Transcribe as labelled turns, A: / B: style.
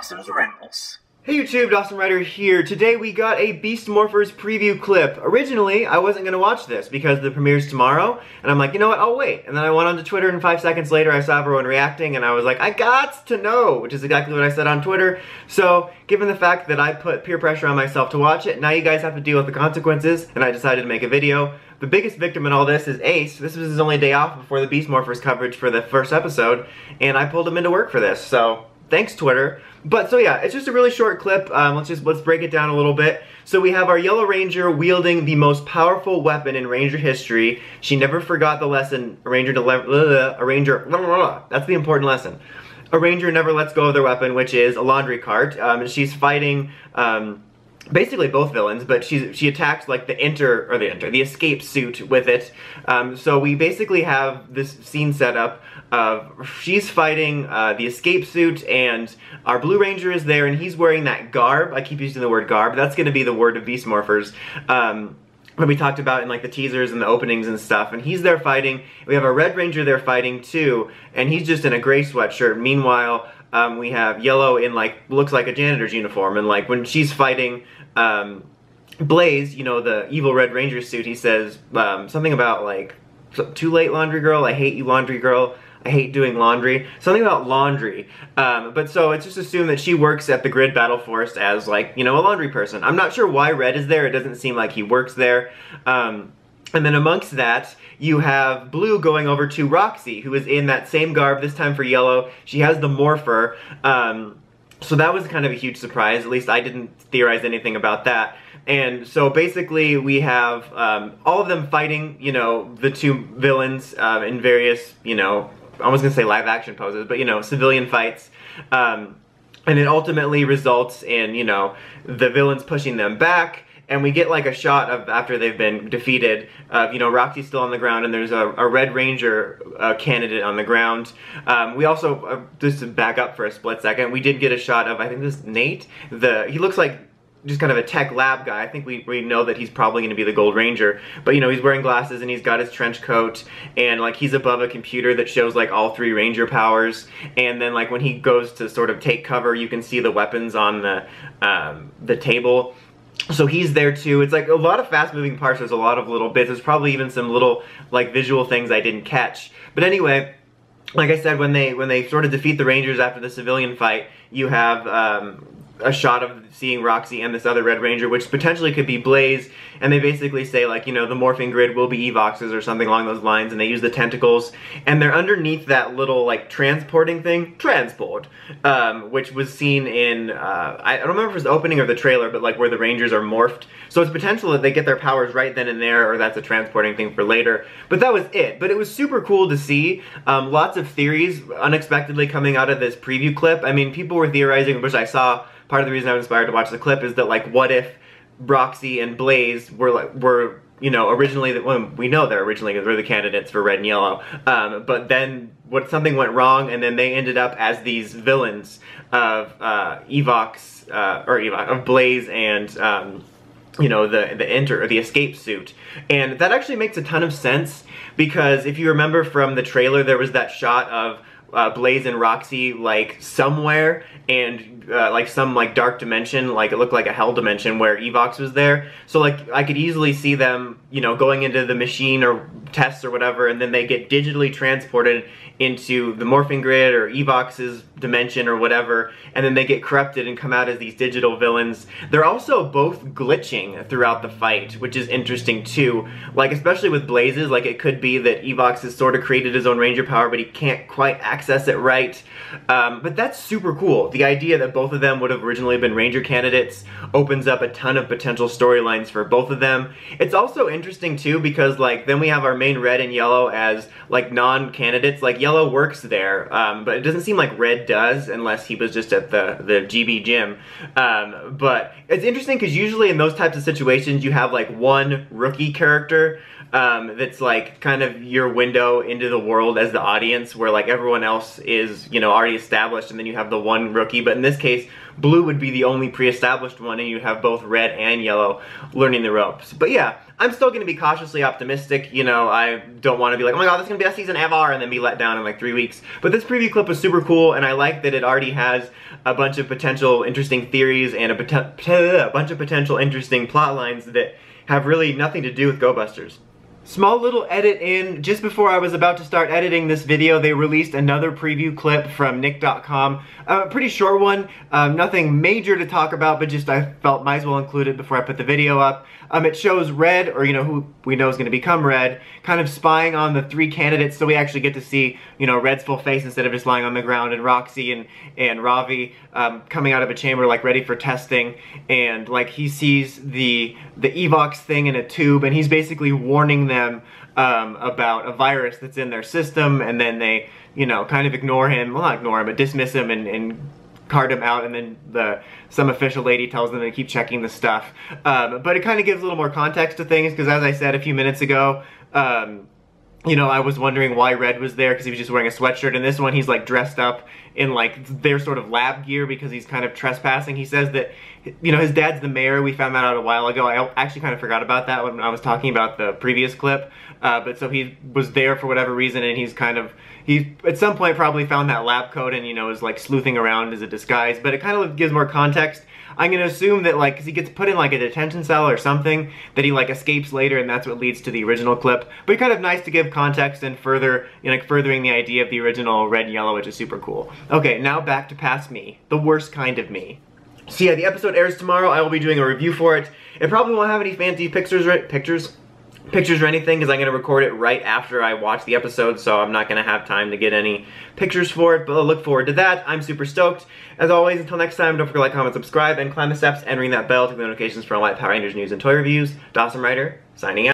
A: Dawson's Rambles.
B: Hey YouTube, Dawson Ryder here. Today we got a Beast Morphers preview clip. Originally, I wasn't going to watch this because the premiere's tomorrow, and I'm like, you know what, I'll wait. And then I went onto Twitter and 5 seconds later I saw everyone reacting and I was like, I got to know, which is exactly what I said on Twitter. So, given the fact that I put peer pressure on myself to watch it, now you guys have to deal with the consequences, and I decided to make a video. The biggest victim in all this is Ace. This was his only day off before the Beast Morphers coverage for the first episode, and I pulled him into work for this, so thanks Twitter. But so yeah, it's just a really short clip. Let's break it down a little bit. So we have our Yellow Ranger wielding the most powerful weapon in Ranger history. She never forgot the lesson. That's the important lesson. A Ranger never lets go of their weapon, which is a laundry cart. And she's fighting basically both villains, but she attacks like the escape suit with it. So we basically have this scene set up of she's fighting the escape suit, and our Blue Ranger is there, and he's wearing that garb. I keep using the word garb. That's going to be the word of Beast Morphers. That we talked about in like the teasers and the openings and stuff, and he's there fighting. We have a Red Ranger there fighting too, and he's just in a gray sweatshirt. Meanwhile, we have Yellow in like, looks like a janitor's uniform, and like when she's fighting Blaze, you know, the evil Red Ranger suit, he says something about like, too late laundry girl, I hate you laundry girl, I hate doing laundry, something about laundry. But so it's just assumed that she works at the Grid Battle Force as like, you know, a laundry person. I'm not sure why Red is there, it doesn't seem like he works there. And then amongst that, you have Blue going over to Roxy, who is in that same garb, this time for Yellow. She has the Morpher. So that was kind of a huge surprise, at least I didn't theorize anything about that. And so basically we have all of them fighting, you know, the two villains in various, you know, I was going to say live action poses, but you know, civilian fights. And it ultimately results in, you know, the villains pushing them back. And we get like a shot of after they've been defeated, you know, Roxy's still on the ground, and there's a Red Ranger candidate on the ground. We also, just to back up for a split second, we did get a shot of, I think this is Nate. He looks like just kind of a tech lab guy. I think we know that he's probably going to be the Gold Ranger. But, you know, he's wearing glasses and he's got his trench coat, and like he's above a computer that shows like all 3 Ranger powers. And then like when he goes to sort of take cover, you can see the weapons on the table. So he's there too. It's like a lot of fast-moving parts. There's a lot of little bits. There's probably even some little like visual things I didn't catch. But anyway, like I said, when they sort of defeat the Rangers after the civilian fight, you have a shot of seeing Roxy and this other Red Ranger, which potentially could be Blaze, and they basically say like, you know, the morphing grid will be Evoxes or something along those lines, and they use the tentacles, and they're underneath that little like transporting thing, which was seen in, I don't remember if it was the opening or the trailer, but like where the Rangers are morphed. So it's potential that they get their powers right then and there, or that's a transporting thing for later. But that was it. But it was super cool to see. Lots of theories unexpectedly coming out of this preview clip. I mean, people were theorizing, which I saw. Part of the reason I was inspired to watch the clip is that like, what if Roxy and Blaze were you know, originally, well, we know they're the candidates for Red and Yellow, but then something went wrong, and then they ended up as these villains of of Blaze and you know, the escape suit. And that actually makes a ton of sense, because if you remember from the trailer, there was that shot of Blaze and Roxy like somewhere, and like some like dark dimension, like it looked like a hell dimension where Evox was there. So like I could easily see them, you know, going into the machine or tests or whatever, and then they get digitally transported into the morphing grid or Evox's dimension or whatever, and then they get corrupted and come out as these digital villains. They're also both glitching throughout the fight, which is interesting too. Like especially with Blaze's, like it could be that Evox has sort of created his own Ranger power, but he can't quite access it right. But that's super cool. The idea that both of them would have originally been Ranger candidates opens up a ton of potential storylines for both of them. It's also interesting too, because like then we have our main Red and Yellow as like non-candidates. Like Yellow works there, but it doesn't seem like Red does unless he was just at the GB gym. But it's interesting because usually in those types of situations you have like one rookie character that's like kind of your window into the world as the audience, where like everyone else else is, you know, already established, and then you have the one rookie. But in this case, blue would be the only pre-established one, and you'd have both red and yellow learning the ropes. But yeah, I'm still going to be cautiously optimistic. You know, I don't want to be like, oh my god, this is going to be the best season ever, and then be let down in like 3 weeks. But this preview clip was super cool, and I like that it already has a bunch of potential interesting theories and a bunch of potential interesting plot lines that have really nothing to do with Go Busters. Small little edit in, just before I was about to start editing this video, they released another preview clip from Nick.com. Pretty short one, nothing major to talk about, but just I felt might as well include it before I put the video up. It shows Red, or you know, who we know is going to become Red, kind of spying on the 3 candidates, so we actually get to see, you know, Red's full face instead of just lying on the ground, and Roxy and Ravi coming out of a chamber like ready for testing, and like he sees the Evox thing in a tube, and he's basically warning them about a virus that's in their system, and then they, you know, kind of ignore him, well not ignore him, but dismiss him and cart him out, and then some official lady tells them to keep checking the stuff. But it kind of gives a little more context to things, because as I said a few minutes ago, you know, I was wondering why Red was there, because he was just wearing a sweatshirt, and this one he's like dressed up in like their sort of lab gear because he's kind of trespassing. He says that, you know, his dad's the mayor. We found that out a while ago. I actually kind of forgot about that when I was talking about the previous clip. But so he was there for whatever reason, and he's kind of, he at some point probably found that lab coat and, you know, is like sleuthing around as a disguise. But it kind of gives more context. I'm gonna assume that, like, because he gets put in like a detention cell or something, that he like escapes later, and that's what leads to the original clip. But it's kind of nice to give context and further, you know, like furthering the idea of the original red and yellow, which is super cool. Okay, now back to Past Me, the worst kind of me. So yeah, the episode airs tomorrow. I will be doing a review for it. It probably won't have any fancy pictures or anything, because I'm going to record it right after I watch the episode, so I'm not going to have time to get any pictures for it, but I'll look forward to that. I'm super stoked. As always, until next time, don't forget to like, comment, subscribe, and climb the steps and ring that bell to get notifications for all my Power Rangers news and toy reviews. Dawson Ryder, signing out.